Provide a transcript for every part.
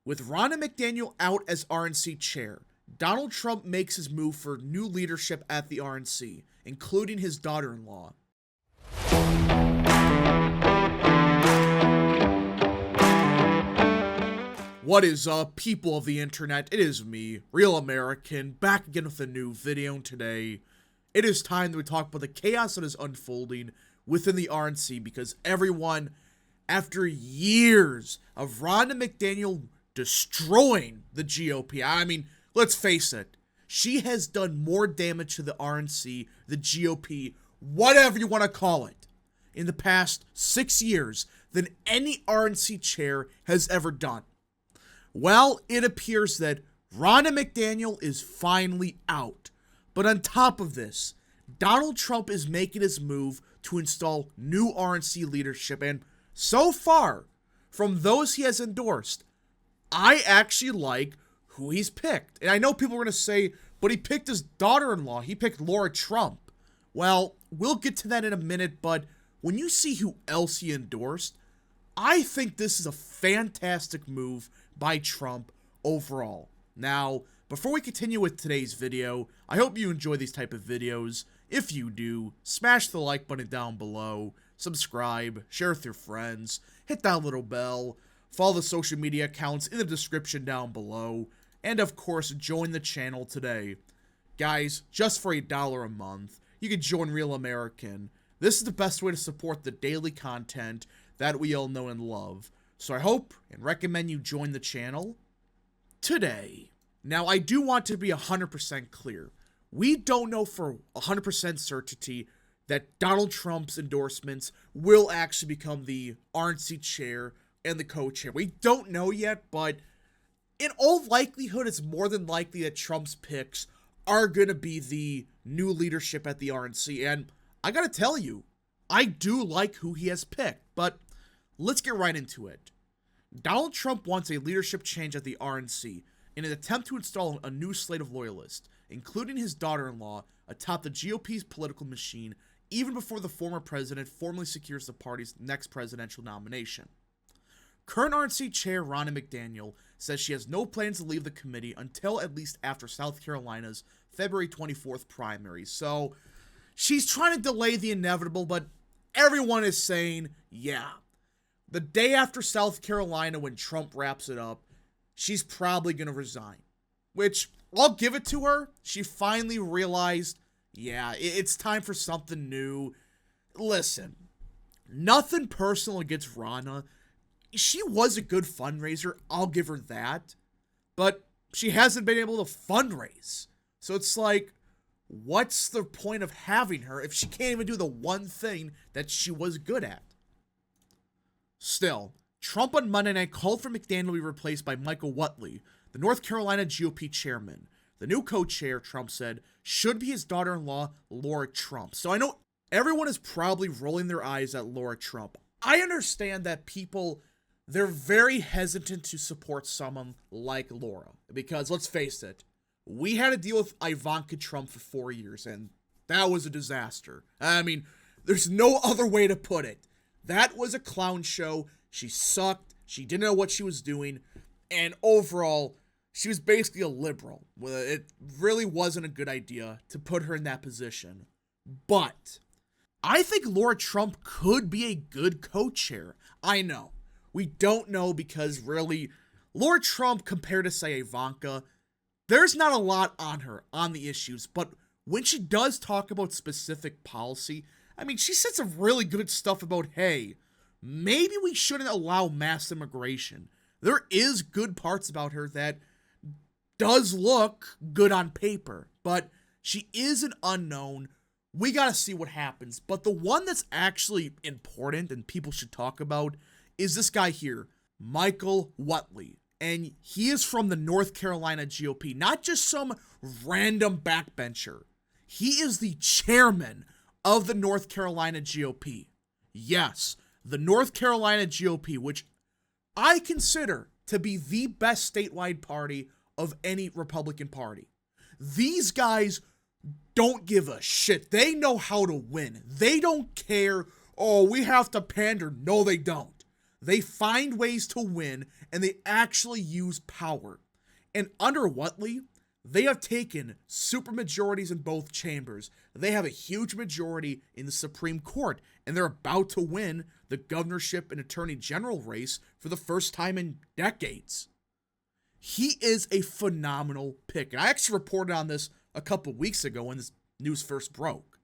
With Ronna McDaniel out as RNC chair, Donald Trump makes his move for new leadership at the RNC, including his daughter-in-law. What is up, people of the internet? It is me, Real American, back again with a new video today. It is time that we talk about the chaos that is unfolding within the RNC because everyone, after years of Ronna McDaniel destroying the GOP, I mean, let's face it, she has done more damage to the RNC, the GOP, whatever you want to call it, in the past 6 years than any RNC chair has ever done. Well, it appears that Ronna McDaniel is finally out. But on top of this, Donald Trump is making his move to install new RNC leadership. And so far, from those he has endorsed, I actually like who he's picked. And I know people are going to say, but he picked his daughter-in-law. He picked Laura Trump. Well, we'll get to that in a minute, but when you see who else he endorsed, I think this is a fantastic move by Trump overall. Now, before we continue with today's video, I hope you enjoy these type of videos. If you do, smash the like button down below, subscribe, share with your friends, hit that little bell, follow the social media accounts in the description down below, and of course, join the channel today. Guys, just for $1 a month, you can join Real American. This is the best way to support the daily content that we all know and love. So I hope and recommend you join the channel today. Now, I do want to be 100% clear. We don't know for 100% certainty that Donald Trump's endorsements will actually become the RNC chair and the co-chair. We don't know yet, but in all likelihood, it's more than likely that Trump's picks are going to be the new leadership at the RNC. And I got to tell you, I do like who he has picked, but let's get right into it. Donald Trump wants a leadership change at the RNC in an attempt to install a new slate of loyalists, including his daughter-in-law, atop the GOP's political machine, even before the former president formally secures the party's next presidential nomination. Current RNC chair Ronna McDaniel says she has no plans to leave the committee until at least after South Carolina's February 24th primary. So she's trying to delay the inevitable, but everyone is saying, yeah, the day after South Carolina when Trump wraps it up, she's probably going to resign. Which, I'll give it to her. She finally realized, yeah, it's time for something new. Listen, nothing personal against Ronna. She was a good fundraiser, I'll give her that. But she hasn't been able to fundraise. So it's like, what's the point of having her if she can't even do the one thing that she was good at? Still, Trump on Monday night called for McDaniel to be replaced by Michael Whatley, the North Carolina GOP chairman. The new co-chair, Trump said, should be his daughter-in-law, Laura Trump. So I know everyone is probably rolling their eyes at Laura Trump. I understand that people, they're very hesitant to support someone like Laura. Because, let's face it, we had to deal with Ivanka Trump for 4 years, and that was a disaster. I mean, there's no other way to put it. That was a clown show. She sucked. She didn't know what she was doing. And overall, she was basically a liberal. It really wasn't a good idea to put her in that position. But I think Laura Trump could be a good co-chair. I know. We don't know because really, Laura Trump compared to, say, Ivanka, there's not a lot on her, on the issues. But when she does talk about specific policy, I mean, she said some really good stuff about, hey, maybe we shouldn't allow mass immigration. There is good parts about her that does look good on paper, but she is an unknown. We got to see what happens. But the one that's actually important and people should talk about is this guy here, Michael Whatley. And he is from the North Carolina GOP, not just some random backbencher. He is the chairman of the North Carolina GOP. Yes, the North Carolina GOP, which I consider to be the best statewide party of any Republican party. These guys don't give a shit. They know how to win. They don't care, oh, we have to pander. No, they don't. They find ways to win, and they actually use power. And under Whatley, they have taken supermajorities in both chambers. They have a huge majority in the Supreme Court, and they're about to win the governorship and attorney general race for the first time in decades. He is a phenomenal pick. And I actually reported on this a couple weeks ago when this news first broke.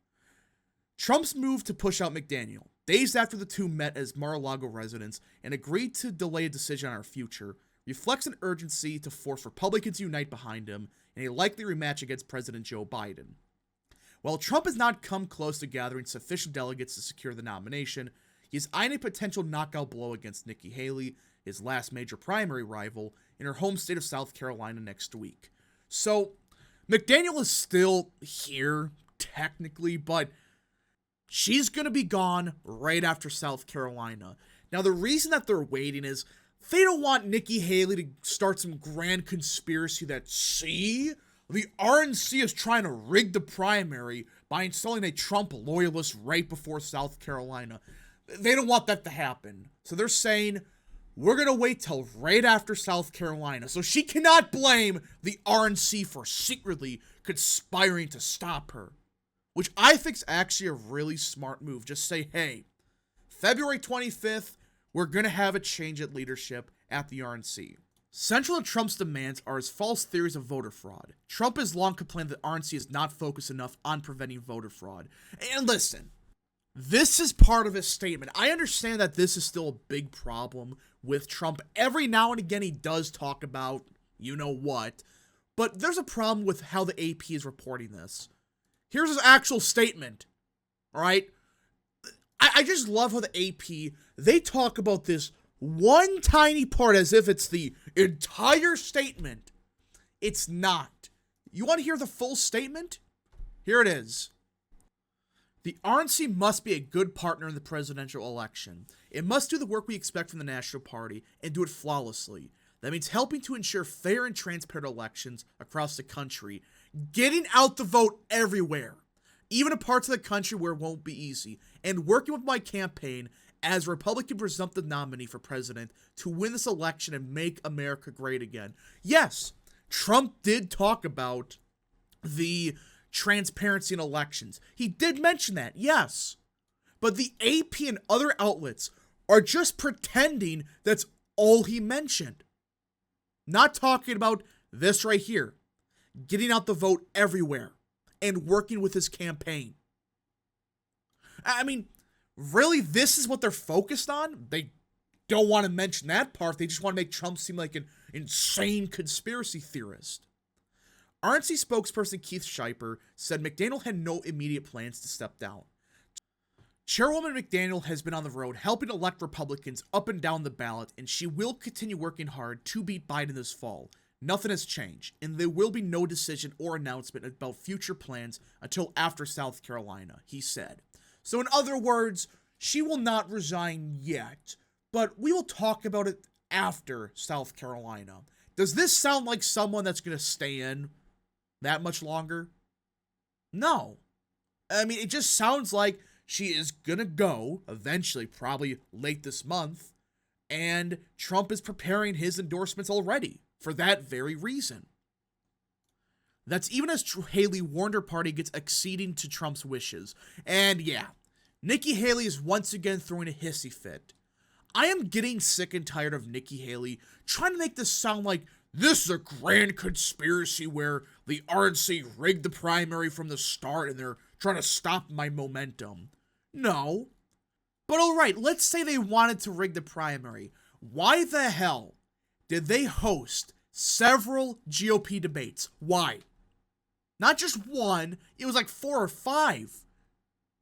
Trump's move to push out McDaniel, days after the two met as Mar-a-Lago residents and agreed to delay a decision on our future, reflects an urgency to force Republicans to unite behind him in a likely rematch against President Joe Biden. While Trump has not come close to gathering sufficient delegates to secure the nomination, he is eyeing a potential knockout blow against Nikki Haley, his last major primary rival, in her home state of South Carolina next week. So, McDaniel is still here, technically, but she's going to be gone right after South Carolina. Now, the reason that they're waiting is they don't want Nikki Haley to start some grand conspiracy that, see, the RNC is trying to rig the primary by installing a Trump loyalist right before South Carolina. They don't want that to happen. So they're saying, we're going to wait till right after South Carolina. So she cannot blame the RNC for secretly conspiring to stop her. Which I think is actually a really smart move. Just say, hey, February 25th, we're going to have a change at leadership at the RNC. Central to Trump's demands are his false theories of voter fraud. Trump has long complained that RNC is not focused enough on preventing voter fraud. And listen, this is part of his statement. I understand that this is still a big problem with Trump. Every now and again he does talk about you know what, but there's a problem with how the AP is reporting this. Here's his actual statement, all right? I just love how the AP, they talk about this one tiny part as if it's the entire statement. It's not. You want to hear the full statement? Here it is. The RNC must be a good partner in the presidential election. It must do the work we expect from the National Party and do it flawlessly. That means helping to ensure fair and transparent elections across the country, getting out the vote everywhere, even in parts of the country where it won't be easy, and working with my campaign as Republican presumptive nominee for president to win this election and make America great again. Yes, Trump did talk about the transparency in elections. He did mention that, yes. But the AP and other outlets are just pretending that's all he mentioned. Not talking about this right here. Getting out the vote everywhere and working with his campaign. I mean, really, this is what they're focused on? They don't want to mention that part. They just want to make Trump seem like an insane conspiracy theorist. RNC spokesperson Keith Scheiper said McDaniel had no immediate plans to step down. Chairwoman McDaniel has been on the road helping elect Republicans up and down the ballot, and she will continue working hard to beat Biden this fall. Nothing has changed, and there will be no decision or announcement about future plans until after South Carolina, he said. So in other words, she will not resign yet, but we will talk about it after South Carolina. Does this sound like someone that's going to stay in that much longer? No. I mean, it just sounds like she is going to go, eventually, probably late this month, and Trump is preparing his endorsements already for that very reason. That's even as Haley warned her party gets acceding to Trump's wishes. And yeah, Nikki Haley is once again throwing a hissy fit. I am getting sick and tired of Nikki Haley trying to make this sound like this is a grand conspiracy where the RNC rigged the primary from the start and they're trying to stop my momentum. No. But alright, let's say they wanted to rig the primary. Why the hell did they host several GOP debates? Why? Not just one, it was like 4 or 5.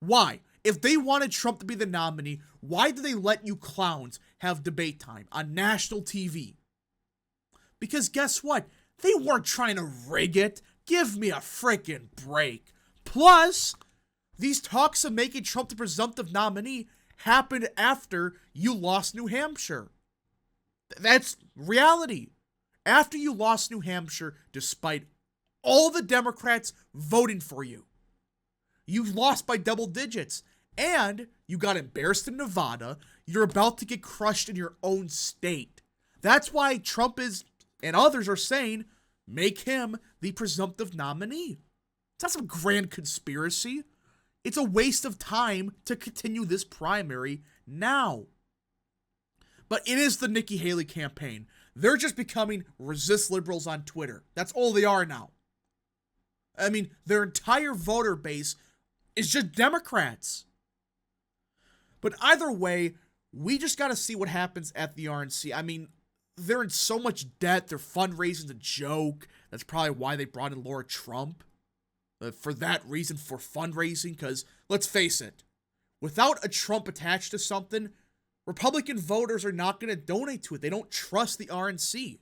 Why? If they wanted Trump to be the nominee, why did they let you clowns have debate time on national TV? Because guess what? They weren't trying to rig it. Give me a freaking break. Plus, these talks of making Trump the presumptive nominee happened after you lost New Hampshire. That's reality. After you lost New Hampshire, despite all the Democrats voting for you, you lost by double digits. And you got embarrassed in Nevada. you're about to get crushed in your own state. That's why Trump is, and others are saying, make him the presumptive nominee. It's not some grand conspiracy. It's a waste of time to continue this primary now. But it is the Nikki Haley campaign. They're just becoming resist liberals on Twitter. That's all they are now. I mean, their entire voter base is just Democrats. But either way, we just got to see what happens at the RNC. I mean, they're in so much debt. Their fundraising's a joke. That's probably why they brought in Laura Trump. For that reason, for fundraising. Because, let's face it, without a Trump attached to something, Republican voters are not going to donate to it. They don't trust the RNC.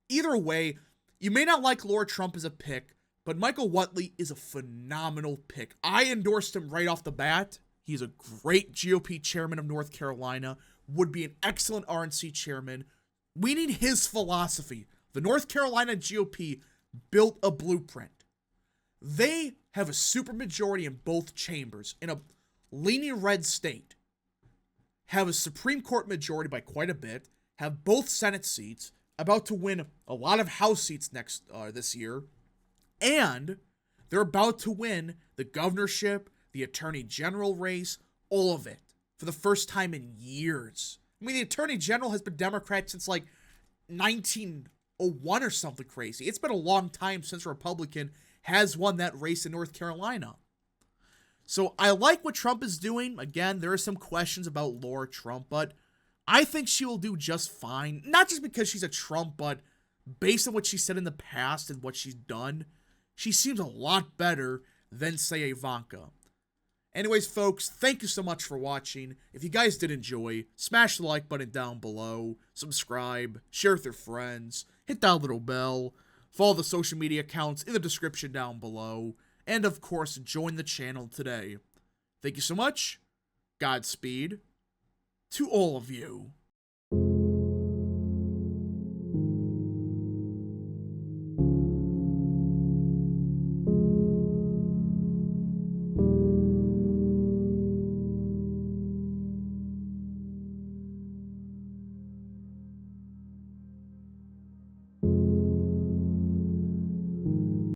Either way, you may not like Laura Trump as a pick, but Michael Whatley is a phenomenal pick. I endorsed him right off the bat. He's a great GOP chairman of North Carolina, would be an excellent RNC chairman. We need his philosophy. The North Carolina GOP built a blueprint. They have a supermajority in both chambers in a leaning red state, have a Supreme Court majority by quite a bit, have both Senate seats, about to win a lot of House seats this year, and they're about to win the governorship, the attorney general race, all of it, for the first time in years. I mean, the attorney general has been Democrat since like 1901 or something crazy. It's been a long time since a Republican has won that race in North Carolina. So I like what Trump is doing. Again, there are some questions about Laura Trump, but I think she will do just fine. Not just because she's a Trump, but based on what she said in the past and what she's done, she seems a lot better than, say, Ivanka. Anyways, folks, thank you so much for watching. If you guys did enjoy, smash the like button down below, subscribe, share with your friends, hit that little bell, follow the social media accounts in the description down below, and of course, join the channel today. Thank you so much. Godspeed to all of you.